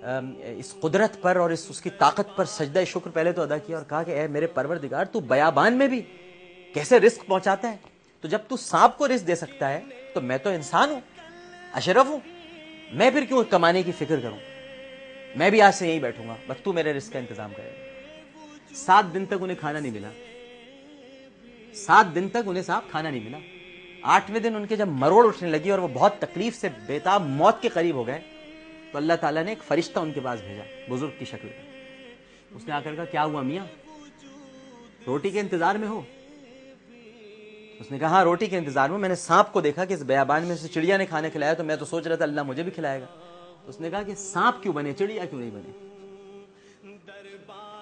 اس قدرت پر اور اس کی طاقت پر سجدہ شکر پہلے تو ادا کیا اور کہا کہ اے میرے پروردگار تو بیابان میں بھی کیسے رزق پہنچاتا ہے. تو جب تو سانپ کو رزق دے سکتا ہے تو میں تو انسان ہوں, اشرف ہوں, میں پھر کیوں کمانے کی فکر کروں؟ میں بھی آج سے یہیں بیٹھوں گا, بس تو میرے رزق کا انتظام کرے گا. 7 دن تک انہیں کھانا نہیں ملا, 7 دن تک انہیں صاحب کھانا نہیں ملا. 8ویں دن ان کے جب مروڑ اٹھنے لگی اور وہ بہت تکلیف سے بےتاب موت کے قریب ہو گئے تو اللہ تعالیٰ نے ایک فرشتہ ان کے پاس بھیجا بزرگ کی شکل میں. اس نے آ کر کہا کیا ہوا میاں, روٹی کے انتظار میں ہو؟ اس نے کہا ہاں روٹی کے انتظار میں سانپ کو دیکھا کہ اس بیابان میں سے چڑیا نے کھانے کھلایا تو میں تو سوچ رہا تھا اللہ مجھے بھی کھلائے گا. تو اس نے کہا کہ سانپ کیوں بنے چڑیا کیوں نہیں بنے؟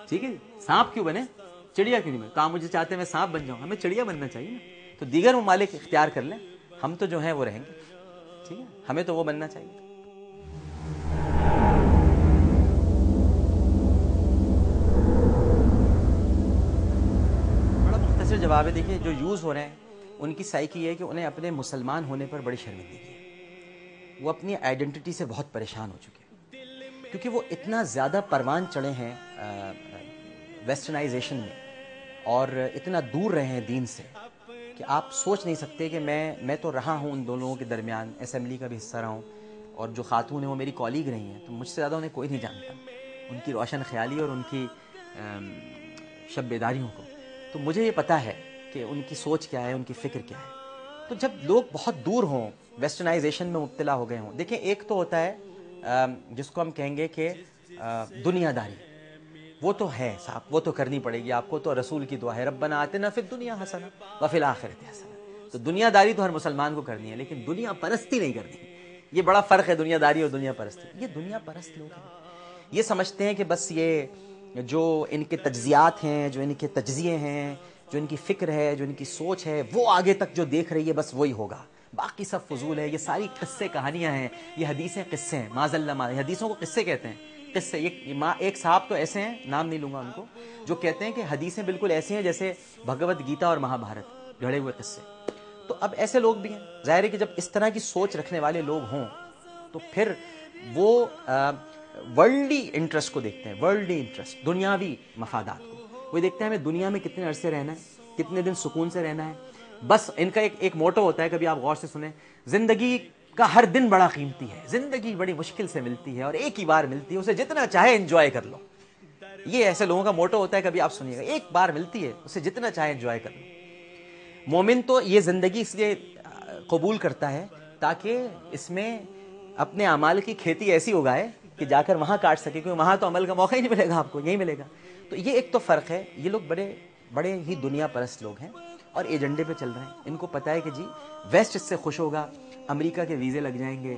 ٹھیک ہے, سانپ کیوں بنے چڑیا کیوں نہیں بنے؟ کہا مجھے چاہتے ہیں میں سانپ بن جاؤں, ہمیں چڑیا بننا چاہیے نا. تو دیگر ممالک اختیار کر لیں, ہم تو جو ہیں وہ رہیں گے, ٹھیک ہے, ہمیں تو وہ بننا چاہیے. بڑا مختصر جواب ہے. دیکھیے جو یوز ہو رہے ہیں ان کی سائیکی یہ ہے کہ انہیں اپنے مسلمان ہونے پر بڑی شرمندگی ہے. وہ اپنی آئیڈینٹی سے بہت پریشان ہو چکے ہیں کیونکہ وہ اتنا زیادہ پروان چڑھے ہیں ویسٹرنائزیشن میں اور اتنا دور رہے ہیں دین سے کہ آپ سوچ نہیں سکتے کہ میں تو رہا ہوں ان دو لوگوں کے درمیان, اسمبلی کا بھی حصہ رہا ہوں, اور جو خاتون ہیں وہ میری کالیگ رہی ہیں, تو مجھ سے زیادہ انہیں کوئی نہیں جانتا ان کی روشن خیالی اور ان کی شب بیداریوں کو. تو مجھے یہ پتہ ہے کہ ان کی سوچ کیا ہے, ان کی فکر کیا ہے. تو جب لوگ بہت دور ہوں, ویسٹرنائزیشن میں مبتلا ہو گئے ہوں, دیکھیں ایک تو ہوتا ہے جس کو ہم کہیں گے کہ دنیا داری, وہ تو ہے صاحب, وہ تو کرنی پڑے گی آپ کو, تو رسول کی دعا ہے ربنا آتنا فی الدنیا حسنہ وفی الآخرۃ حسنہ. تو دنیا داری تو ہر مسلمان کو کرنی ہے, لیکن دنیا پرستی نہیں کرنی. یہ بڑا فرق ہے دنیا داری اور دنیا پرستی. یہ دنیا پرست لوگ ہیں, یہ سمجھتے ہیں کہ بس یہ جو ان کے تجزیات ہیں, جو ان کے تجزیے ہیں, جو ان کی فکر ہے, جو ان کی سوچ ہے, وہ آگے تک جو دیکھ رہی ہے بس وہی ہوگا, باقی سب فضول ہے. یہ ساری قصے کہانیاں ہیں, یہ حدیثیں قصے ہیں, معاذ اللہ معاذ, حدیثوں کو قصے کہتے ہیں. قصے ایک صاحب تو ایسے ہیں, نام نہیں لوں گا ان کو, جو کہتے ہیں کہ حدیثیں بالکل ایسی ہیں جیسے بھگوت گیتا اور مہا بھارت, گھڑے ہوئے قصے. تو اب ایسے لوگ بھی ہیں. ظاہر ہے کہ جب اس طرح کی سوچ رکھنے والے لوگ ہوں تو پھر وہ ورلڈلی انٹرسٹ کو دیکھتے ہیں, ورلڈلی انٹرسٹ, دنیاوی مفادات کو. وہ دیکھتے ہیں ہمیں دنیا میں کتنے عرصے رہنا ہے, کتنے دن سکون سے رہنا ہے. بس ان کا ایک موٹو ہوتا ہے, کبھی آپ غور سے سنیں, زندگی کا ہر دن بڑا قیمتی ہے, زندگی بڑی مشکل سے ملتی ہے اور ایک ہی بار ملتی ہے, اسے جتنا چاہے انجوائے کر لو. یہ ایسے لوگوں کا موٹو ہوتا ہے, کبھی آپ سنیے گا, ایک بار ملتی ہے اسے جتنا چاہے انجوائے کر لو. مومن تو یہ زندگی اس لیے قبول کرتا ہے تاکہ اس میں اپنے اعمال کی کھیتی ایسی اگائے کہ جا کر وہاں کاٹ سکے, کیونکہ وہاں تو عمل کا موقع ہی نہیں ملے گا آپ کو, یہی ملے گا. تو یہ ایک تو فرق ہے. یہ لوگ بڑے ہی دنیا پرست لوگ ہیں اور ایجنڈے پہ چل رہے ہیں. ان کو پتہ ہے کہ جی ویسٹ اس سے خوش ہوگا, امریکہ کے ویزے لگ جائیں گے,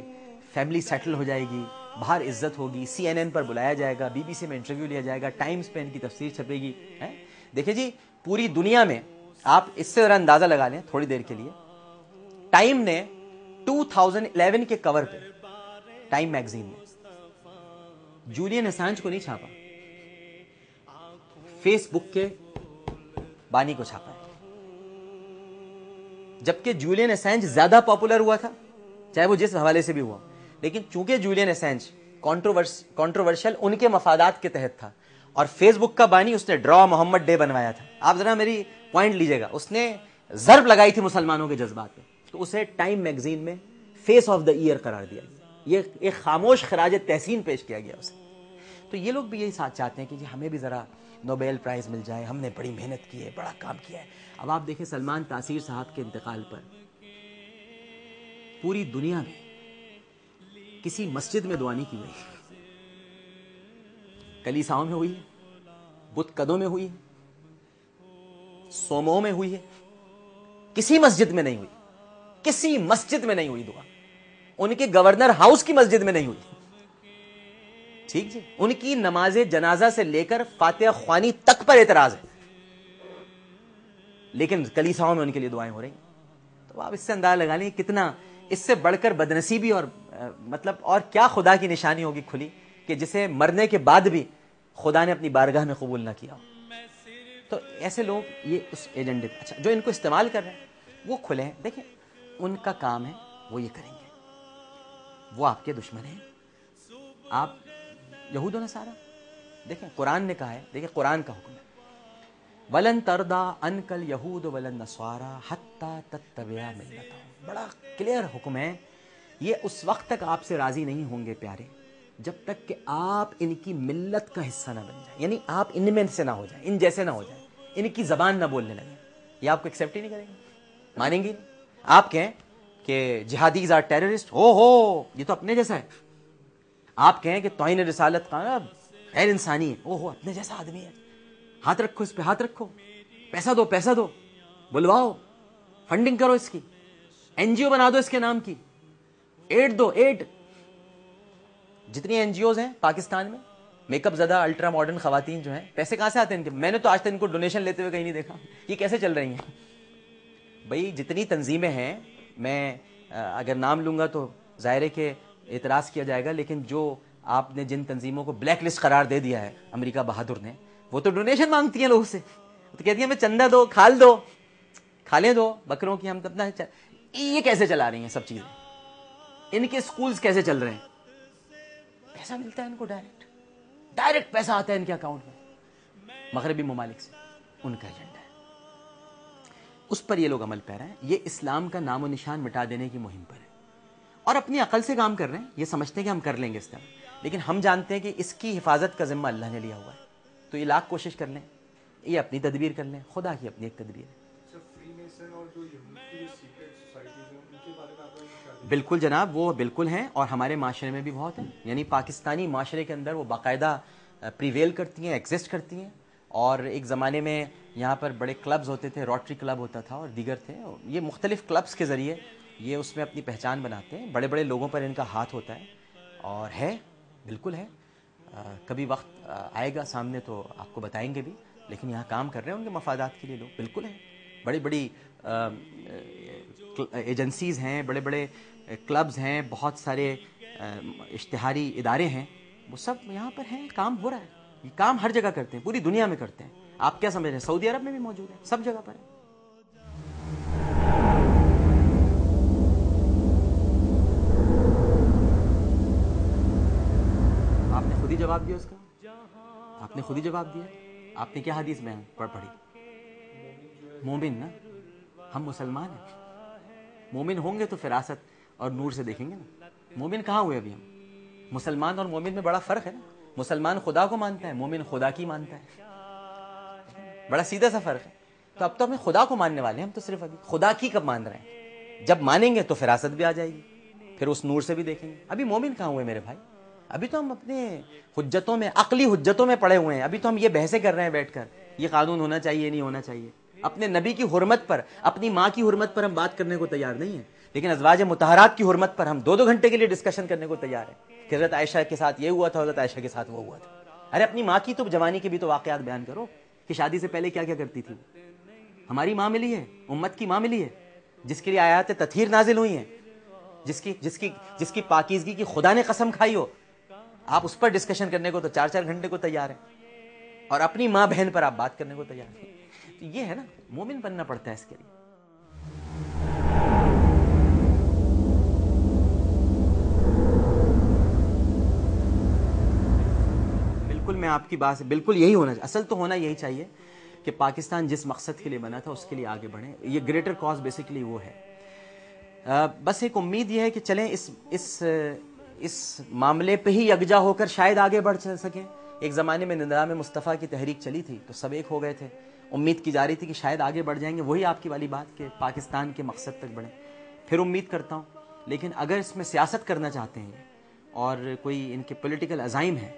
فیملی سیٹل ہو جائے گی, باہر عزت ہوگی, CNN پر بلایا جائے گا, BBC میں انٹرویو لیا جائے گا, ٹائمز پہ ان کی تفسیر چھپے گی. دیکھیں جی پوری دنیا میں آپ اس سے ذرا اندازہ لگا لیں تھوڑی دیر کے لیے, ٹائم نے 2011 کے کور پہ, ٹائم میگزین نے جولین اسانج کو نہیں چھاپا, فیس بک کے بانی کو چھاپا ہے. جبکہ جولین اسانج زیادہ پاپولر ہوا تھا, چاہے وہ جس حوالے سے بھی ہوا, لیکن چونکہ جولین اسانج کنٹروورشل ان کے مفادات کے تحت تھا, اور فیس بک کا بانی اس نے ڈرا محمد ڈے بنوایا تھا. آپ ذرا میری پوائنٹ لیجئے گا, اس نے ضرب لگائی تھی مسلمانوں کے جذبات پہ, تو اسے ٹائم میگزین میں فیس آف دا ایئر قرار دیا گیا. یہ ایک خاموش خراج تحسین پیش کیا گیا اسے. تو یہ لوگ بھی یہی ساتھ چاہتے ہیں کہ جی ہمیں بھی ذرا نوبیل پرائز مل جائے, ہم نے بڑی محنت کی ہے, بڑا کام کیا ہے. اب آپ دیکھیں سلمان تاثیر صاحب کے انتقال پر پوری دنیا میں کسی مسجد میں دعا نہیں کی گئی, کلیساؤں میں ہوئی ہے, بت قدوں میں ہوئی ہے, سوموں میں ہوئی ہے, کسی مسجد میں نہیں ہوئی, کسی مسجد میں نہیں ہوئی دعا. ان کے گورنر ہاؤس کی مسجد میں نہیں ہوئی, ٹھیک جی, ان کی نماز جنازہ سے لے کر فاتحہ خوانی تک پر اعتراض ہے, لیکن کلیساؤں میں ان کے لیے دعائیں ہو رہی ہیں. تو آپ اس سے اندازہ لگا لیں کتنا اس سے بڑھ کر بدنصیبی اور مطلب اور کیا خدا کی نشانی ہوگی کھلی کہ جسے مرنے کے بعد بھی خدا نے اپنی بارگاہ میں قبول نہ کیا. تو ایسے لوگ یہ اس ایجنڈے پہ, اچھا جو ان کو استعمال کر رہے ہیں وہ کھلے ہیں, دیکھیں ان کا کام ہے وہ یہ کریں گے, وہ آپ کے دشمن ہیں. آپ یہود و نصارہ. دیکھیں قرآن نے کہا ہے, دیکھیں قرآن کا حکم ہے, وَلَن تَرْضَىٰ عَنْكَ الْيَهُودُ وَلَا النَّصَارَىٰ حَتَّىٰ تَتَّبِعَ مِلَّتَهُمْ. بڑا کلیئر حکم ہے. یہ اس وقت تک آپ سے راضی نہیں ہوں گے پیارے جب تک کہ آپ ان کی ملت کا حصہ نہ بن جائیں, یعنی آپ ان میں سے نہ ہو جائیں, ان جیسے نہ ہو جائیں, ان کی زبان نہ بولنے لگیں. یہ آپ کو ایکسیپٹ ہی نہیں کریں گے, مانیں گے. آپ کہیں کہ جہادیز آر ٹیررسٹ, ہو یہ تو اپنے جیسا ہے. آپ کہیں کہ توہین رسالت کا غیر انسانی ہے, ہو اپنے جیسا آدمی ہے, ہاتھ رکھو اس پہ, ہاتھ رکھو, پیسہ دو, پیسہ دو, بلواؤ, فنڈنگ کرو, اس کی این جی او بنا دو, اس کے نام کی ایڈ دو, ایڈ. جتنی این جی اوز ہیں پاکستان میں, میک اپ زدہ الٹرا ماڈرن خواتین جو ہیں, پیسے کہاں سے آتے ہیں ان کے؟ میں نے تو آج تک ان کو ڈونیشن لیتے ہوئے کہیں نہیں دیکھا. یہ کیسے چل رہی ہیں بھائی؟ جتنی تنظیمیں ہیں, میں اگر نام لوں گا تو ظاہر ہے کہ اعتراض کیا جائے گا, لیکن جو آپ نے جن تنظیموں کو بلیک لسٹ قرار دے دیا ہے امریکہ بہادر نے, وہ تو ڈونیشن مانگتی ہیں لوگوں سے, تو کہتی ہیں ہمیں چندہ دو, کھال دو, کھالیں دو بکروں کی, ہم اپنا. یہ کیسے چلا رہی ہیں سب چیزیں؟ ان کے سکولز کیسے چل رہے ہیں؟ پیسہ ملتا ہے ان کو, ڈائریکٹ پیسہ آتا ہے ان کے اکاؤنٹ میں مغربی ممالک سے, ان کا ایجنڈا ہے, اس پر یہ لوگ عمل پیرا ہیں. یہ اسلام کا نام و نشان مٹا دینے کی مہم پر ہے, اور اپنی عقل سے کام کر رہے ہیں. یہ سمجھتے ہیں کہ ہم کر لیں گے اس طرح, لیکن ہم جانتے ہیں کہ اس کی حفاظت کا ذمہ اللہ نے لیا ہوا ہے. تو یہ لاکھ کوشش کر لیں, یہ اپنی تدبیر کر لیں, خدا کی اپنی ایک تدبیر ہے. بالکل جناب, وہ بالکل ہیں, اور ہمارے معاشرے میں بھی بہت ہیں. یعنی پاکستانی معاشرے کے اندر وہ باقاعدہ پریویل کرتی ہیں, ایگزسٹ کرتی ہیں. اور ایک زمانے میں یہاں پر بڑے کلبز ہوتے تھے, روٹری کلب ہوتا تھا اور دیگر تھے. یہ مختلف کلبز کے ذریعے یہ اس میں اپنی پہچان بناتے ہیں. بڑے بڑے لوگوں پر ان کا ہاتھ ہوتا ہے, اور ہے, بالکل ہے. کبھی وقت آئے گا سامنے تو آپ کو بتائیں گے بھی, لیکن یہاں کام کر رہے ہیں ان کے مفادات کے لیے لوگ, بالکل ہیں. بڑی بڑی ایجنسیز ہیں, بڑے بڑے کلبز ہیں, بہت سارے اشتہاری ادارے ہیں, وہ سب یہاں پر ہیں, کام ہو رہا ہے. یہ کام ہر جگہ کرتے ہیں, پوری دنیا میں کرتے ہیں. آپ کیا سمجھ رہے ہیں؟ سعودی عرب میں بھی موجود ہے, سب جگہ پر ہے. آپ نے خود ہی جواب دیا اس کا, آپ نے خود ہی جواب دیا. آپ نے کیا حدیث میں پڑھی؟ مومن نا, ہم مسلمان ہیں. مومن ہوں گے تو فراست اور نور سے دیکھیں گے نا. مومن کہاں ہوئے ابھی ہم؟ مسلمان اور مومن میں بڑا فرق ہے نا. مسلمان خدا کو مانتا ہے, مومن خدا کی مانتا ہے. بڑا سیدھا سا فرق ہے. تو اب تو ہمیں خدا کو ماننے والے ہیں, ہم تو صرف ابھی خدا کی کب مان رہے ہیں. جب مانیں گے تو فراست بھی آ جائے گی, پھر اس نور سے بھی دیکھیں گے. ابھی مومن کہاں ہوئے میرے بھائی؟ ابھی تو ہم اپنے حجتوں میں, عقلی حجتوں میں پڑے ہوئے ہیں. ابھی تو ہم یہ بحثیں کر رہے ہیں بیٹھ کر, یہ قانون ہونا چاہیے نہیں ہونا چاہیے. اپنے نبی کی حرمت پر, اپنی ماں کی حرمت پر ہم بات کرنے کو تیار نہیں ہیں, لیکن ازواج مطہرات کی حرمت پر ہم 2 گھنٹے کے لیے ڈسکشن کرنے کو تیار ہیں کہ حضرت عائشہ کے ساتھ یہ ہوا تھا, حضرت عائشہ کے ساتھ وہ ہوا تھا. ارے اپنی ماں کی تو جوانی کے بھی تو واقعات بیان کرو کہ شادی سے پہلے کیا کیا کرتی تھی. ہماری ماں ملی ہے, امت کی ماں ملی ہے, جس کے لیے آیات تطہیر نازل ہوئی ہیں, جس کی پاکیزگی کی خدا نے قسم کھائی ہو. آپ اس پر ڈسکشن کرنے کو تو 4 گھنٹے کو تیار ہیں, اور اپنی ماں بہن پر آپ بات کرنے کو تیار ہیں. تو یہ ہے نا, مومن بننا پڑتا ہے اس کے لیے. بالکل میں آپ کی بات سے بالکل یہی ہونا چاہیے. اصل تو ہونا یہی چاہیے کہ پاکستان جس مقصد کے لیے بنا تھا اس کے لیے آگے بڑھیں. یہ گریٹر کاز بیسیکلی وہ ہے. بس ایک امید یہ ہے کہ چلیں اس معاملے پہ ہی یکجا ہو کر شاید آگے بڑھ سکیں. ایک زمانے میں نظام مصطفیٰ کی تحریک چلی تھی تو سب ایک ہو گئے تھے, امید کی جا رہی تھی کہ شاید آگے بڑھ جائیں گے. وہی آپ کی والی بات کہ پاکستان کے مقصد تک بڑھیں. پھر امید کرتا ہوں, لیکن اگر اس میں سیاست کرنا چاہتے ہیں اور کوئی ان کے پولیٹیکل عزائم ہیں,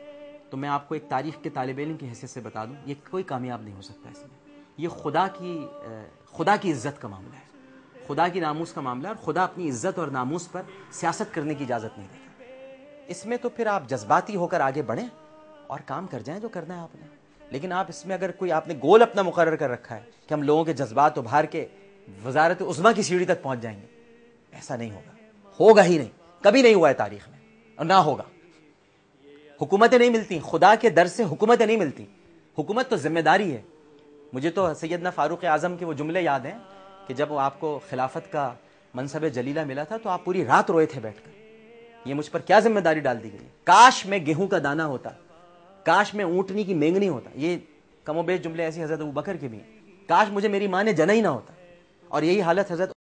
تو میں آپ کو ایک تاریخ کے طالب علم کی حیثیت سے بتا دوں, یہ کوئی کامیاب نہیں ہو سکتا اس میں. یہ خدا کی عزت کا معاملہ ہے, خدا کی ناموس کا معاملہ ہے, اور خدا اپنی عزت اور ناموس پر سیاست کرنے کی اجازت نہیں دیتا. اس میں تو پھر آپ جذباتی ہو کر آگے بڑھیں اور کام کر جائیں جو کرنا ہے آپ نے. لیکن آپ اس میں اگر کوئی آپ نے گول اپنا مقرر کر رکھا ہے کہ ہم لوگوں کے جذبات ابھار کے وزارت عظمیٰ کی سیڑھی تک پہنچ جائیں گے, ایسا نہیں ہوگا. ہوگا ہی نہیں, کبھی نہیں ہوا ہے تاریخ میں, اور نہ ہوگا. حکومتیں نہیں ملتی, خدا کے در سے حکومتیں نہیں ملتی. حکومت تو ذمہ داری ہے. مجھے تو سیدنا فاروق اعظم کے وہ جملے یاد ہیں کہ جب آپ کو خلافت کا منصب جلیلہ ملا تھا تو آپ پوری رات روئے تھے بیٹھ کر. یہ مجھ پر کیا ذمہ داری ڈال دی گئی ہے. کاش میں گیہوں کا دانہ ہوتا, کاش میں اونٹنی کی مینگنی ہوتا. یہ کم و بیش جملے ایسی حضرت ابوبکر کے بھی ہیں. کاش مجھے میری ماں نے جنا ہی نہ ہوتا. اور یہی حالت حضرت